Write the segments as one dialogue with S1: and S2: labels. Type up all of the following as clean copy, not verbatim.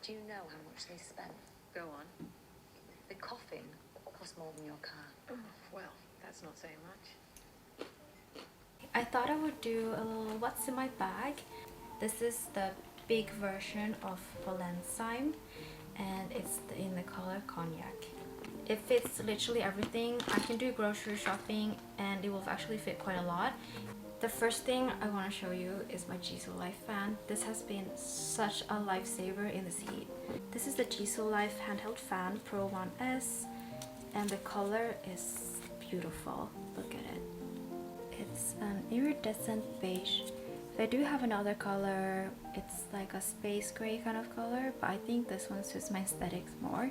S1: Do you know how much they spent?
S2: Go on.
S1: The coffin cost more than your car.
S2: Oh, well, that's not saying much.
S3: I thought I would do a little what's in my bag. This is the big version of Valentine, and it's in the color cognac. It fits literally everything. I can do grocery shopping and it will actually fit quite a lot. The first thing I want to show you is my JisuLife fan. This has been such a lifesaver in this heat. This is the JisuLife handheld fan Pro 1S, and the color is beautiful. Look at it. It's an iridescent beige. They do have another color. It's like a space gray kind of color, but I think this one suits my aesthetics more.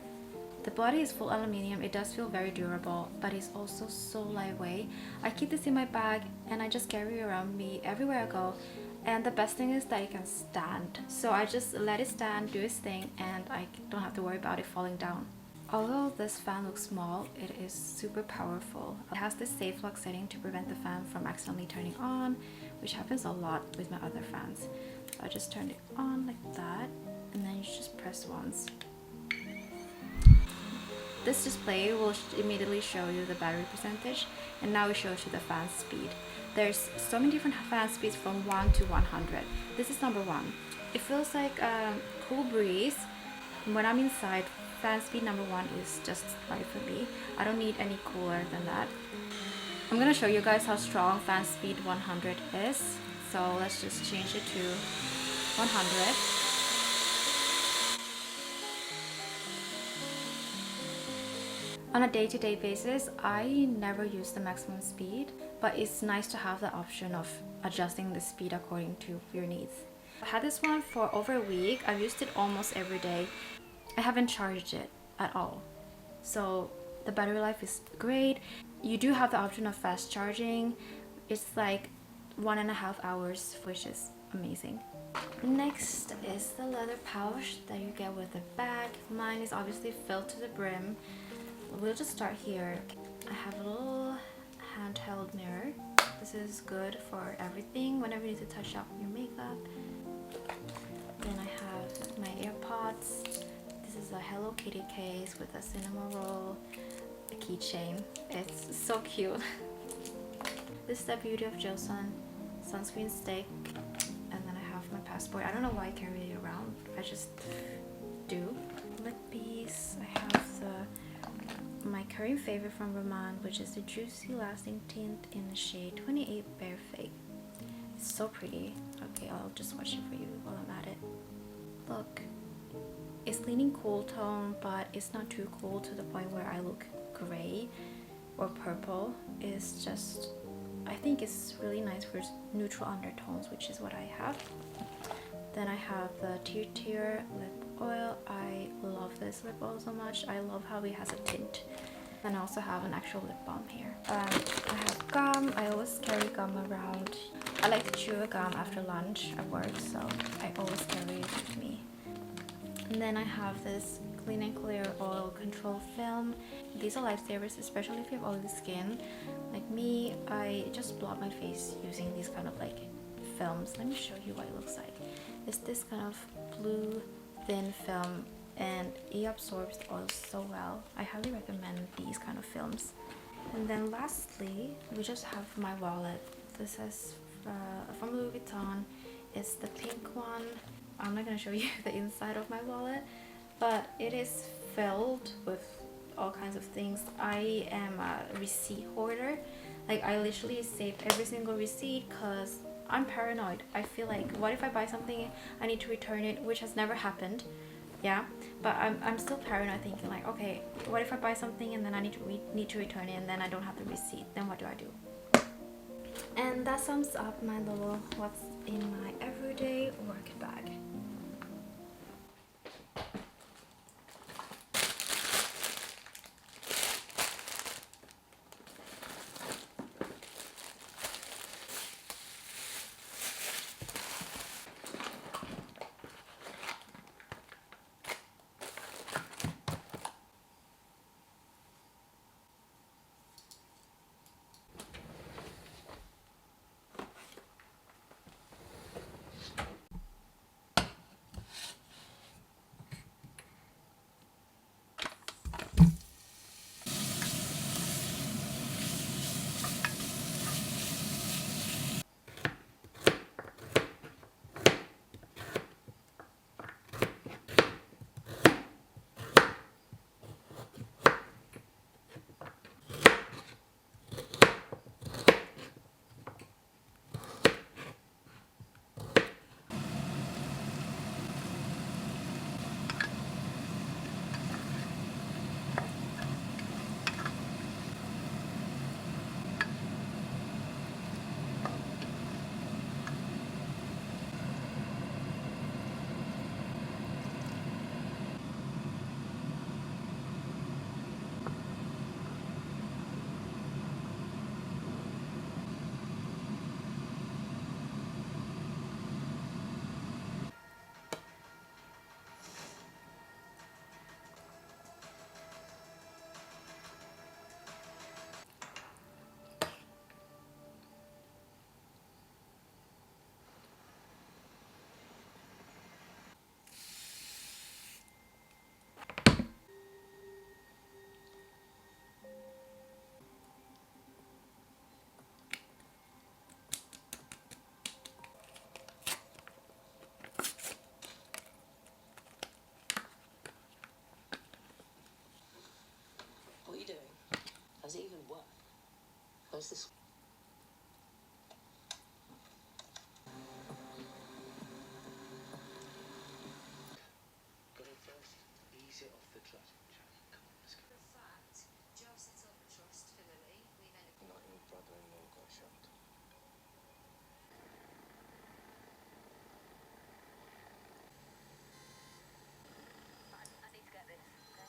S3: The body is full aluminium. It does feel very durable, but it's also so lightweight. I keep this in my bag and I just carry it around me everywhere I go. And the best thing is that it can stand. So I just let it stand, do its thing, and I don't have to worry about it falling down. Although this fan looks small, it is super powerful. It has this safe lock setting to prevent the fan from accidentally turning on, which happens a lot with my other fans. So I just turned it on like that, and then you just press once. This display will immediately show you the battery percentage, and now it shows you the fan speed. There's so many different fan speeds from 1 to 100. This is number 1. It feels like a cool breeze. When I'm inside, fan speed number 1 is just right for me. I don't need any cooler than that. I'm gonna show you guys how strong fan speed 100 is. So let's just change it to 100. On a day-to-day basis, I never use the maximum speed, but it's nice to have the option of adjusting the speed according to your needs. I had this one for over a week. I've used it almost every day. I haven't charged it at all. So the battery life is great. You do have the option of fast charging. It's like 1.5 hours, which is amazing. Next is the leather pouch that you get with the bag. Mine is obviously filled to the brim. We'll just start here. I have a little handheld mirror. This is good for everything whenever you need to touch up your makeup. Then I have my AirPods. This is a Hello Kitty case with a cinnamon roll, a keychain. It's so cute. This is the Beauty of Joseon sunscreen stick, and then I have my passport. I don't know why I carry it around. I just do. Lip piece. I have my current favorite from Roman, which is the Juicy Lasting Tint in the shade 28 Bare Fake. It's so pretty. Okay, I'll just swatch it for you while I'm at it. Look, it's leaning cool tone, but it's not too cool to the point where I look gray or purple. It's just, I think it's really nice for neutral undertones, which is what I have. Then I have the Tear lip oil. I love this lip oil so much. I love how it has a tint. And I also have an actual lip balm here. I have gum. I always carry gum around. I like to chew a gum after lunch at work, so I always carry it with me. And then I have this Clean and Clear Oil Control Film. These are lifesavers, especially if you have oily skin. Like me, I just blot my face using these kind of like films. Let me show you what it looks like. It's this kind of blue thin film, and it absorbs the oil so well. I highly recommend these kind of films. And then lastly, we just have my wallet. This is from Louis Vuitton. It's the pink one. I'm not gonna show you the inside of my wallet, but it is filled with all kinds of things. I am a receipt hoarder. Like, I literally save every single receipt because I'm paranoid. I feel like, what if I buy something, I need to return it, which has never happened. Yeah, but I'm still paranoid, thinking like, okay, what if I buy something and then I need to return it, and then I don't have the receipt? Then what do I do? And that sums up my little what's in my everyday work bag.
S4: close this.
S5: Got it first. Ease it off the trust. Come on, let's go.
S1: For a fact, Joe set up a trust for Lily. We then
S5: Not your brother-in-law got shot.
S1: I need to get this, okay?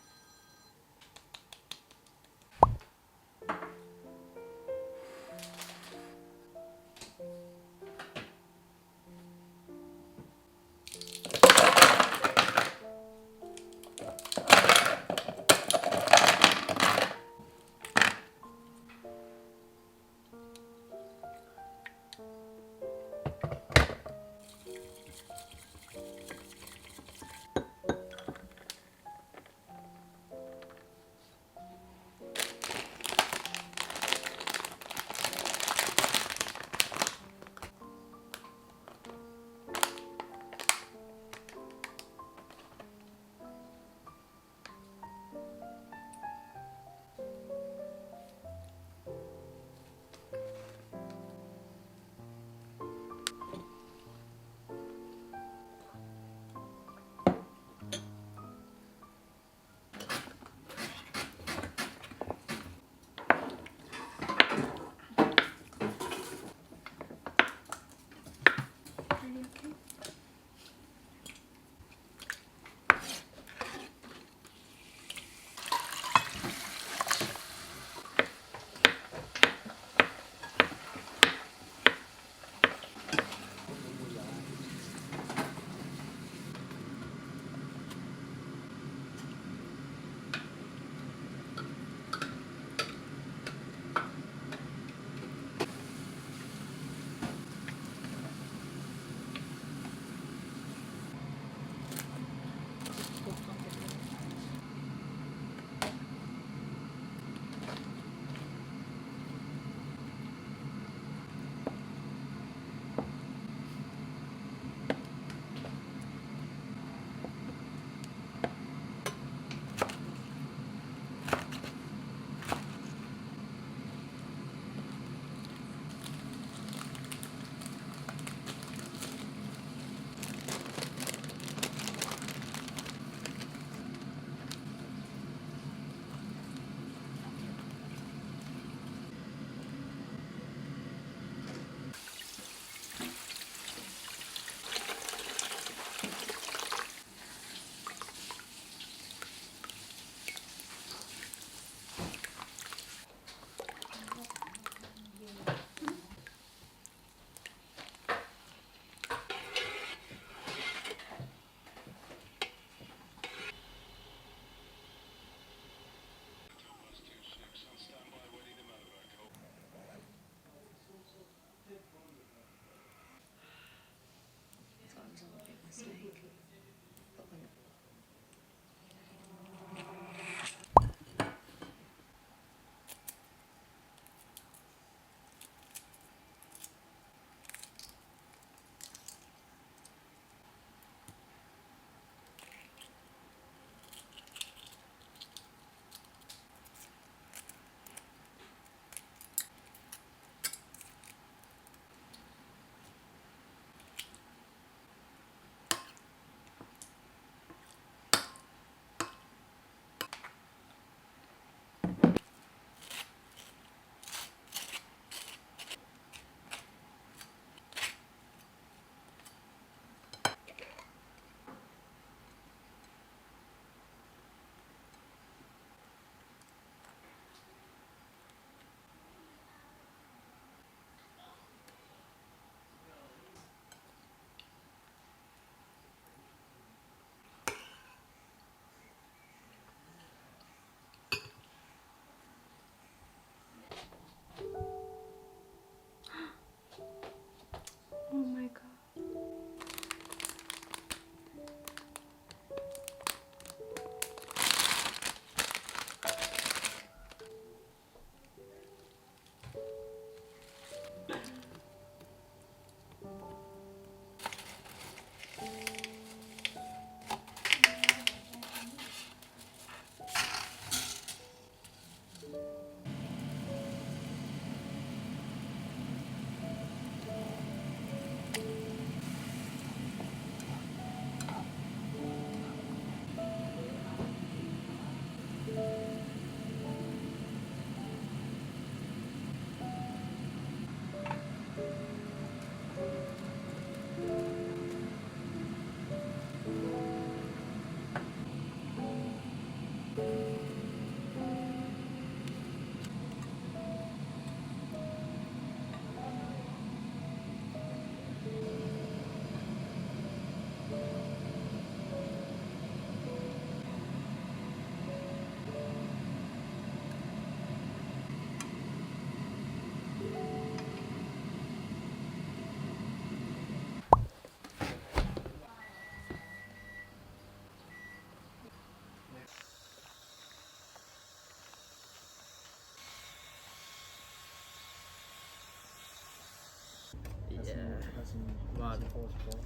S5: unforceful.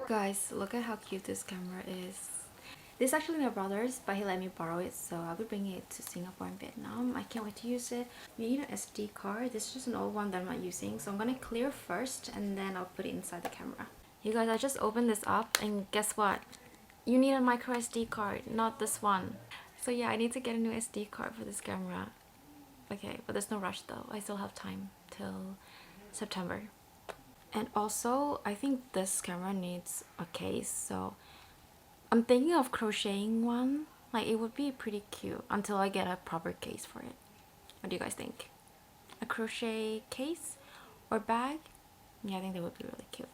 S3: Guys, look at how cute this camera is. This is actually my brother's, but he let me borrow it, so I'll be bringing it to Singapore and Vietnam. I can't wait to use it. We need an SD card. This is just an old one that I'm not using, so I'm gonna clear first and then I'll put it inside the camera. You guys, I just opened this up and guess what? You need a micro SD card, not this one. So yeah, I need to get a new SD card for this camera. Okay, but there's no rush though. I still have time till September. And also, I think this camera needs a case, so I'm thinking of crocheting one. Like, it would be pretty cute until I get a proper case for it. What do you guys think? A crochet case or bag? Yeah, I think that would be really cute.